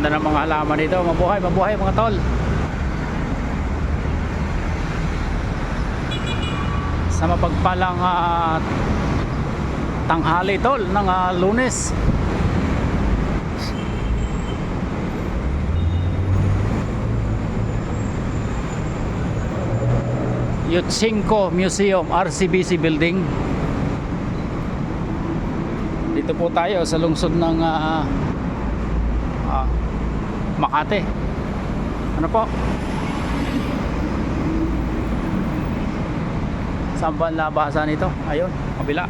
Ganda ng mga halaman dito. Mabuhay, mabuhay mga tol. Sa mapagpalang tanghali tol ng Lunes. Yotzinco Museum, RCBC Building. Dito po tayo sa lungsod ng Makati. Ano po? Saan ba ang labasan ito? Ayun, kabila.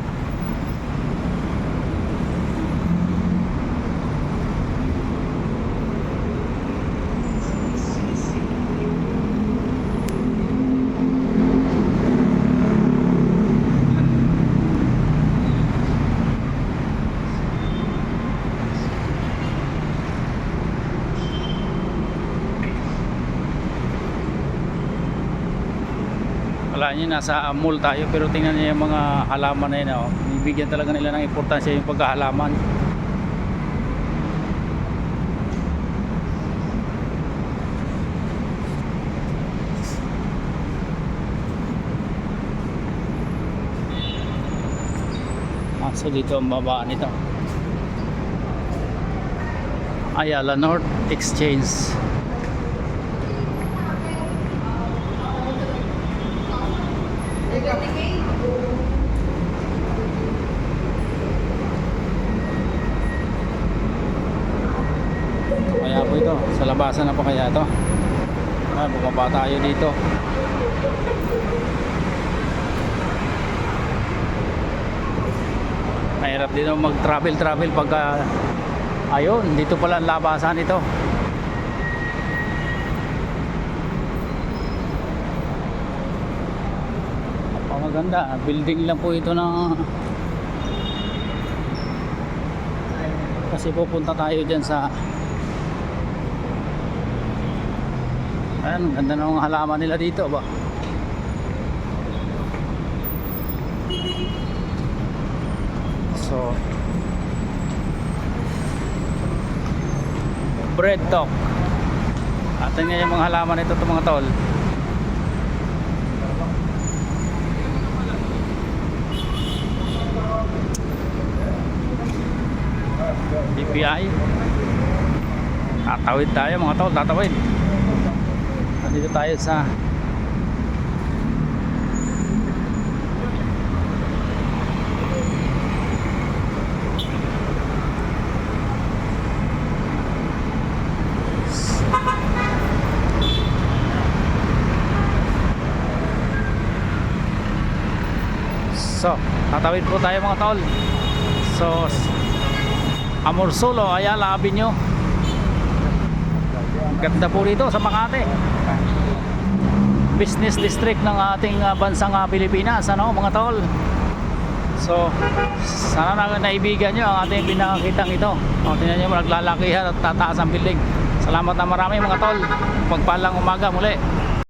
Wala nyo, nasa mall tayo, pero tingnan nyo yung mga halaman na yun, oh. Bibigyan talaga nila ng importansya yung pagkahalaman. So dito ang babaan nito, Ayala North Exchange. Kaya po ito, sa labasan na pa kaya ito. Bumaba tayo dito. Mahirap din mag-travel pagka ayun, dito pala ang labasan ito. Maganda, building lang po ito ng kasi pupunta tayo dyan sa ayan, ganda ng halaman nila dito ba. So bread talk at tingnan yung mga halaman nito mga tol. BPI. Tatawid tayo mga tol, tatawid. Nandito tayo sa tatawid po tayo mga tol. So Amorsolo, Ayala Avenue. Ganda po dito sa Makati. Business district ng ating bansang Pilipinas, ano mga tol. So sana naibigan nyo ang ating pinakakitang ito. Tingnan nyo, naglalakihan at tataas ang building. Salamat na marami mga tol. Pagpalang umaga muli.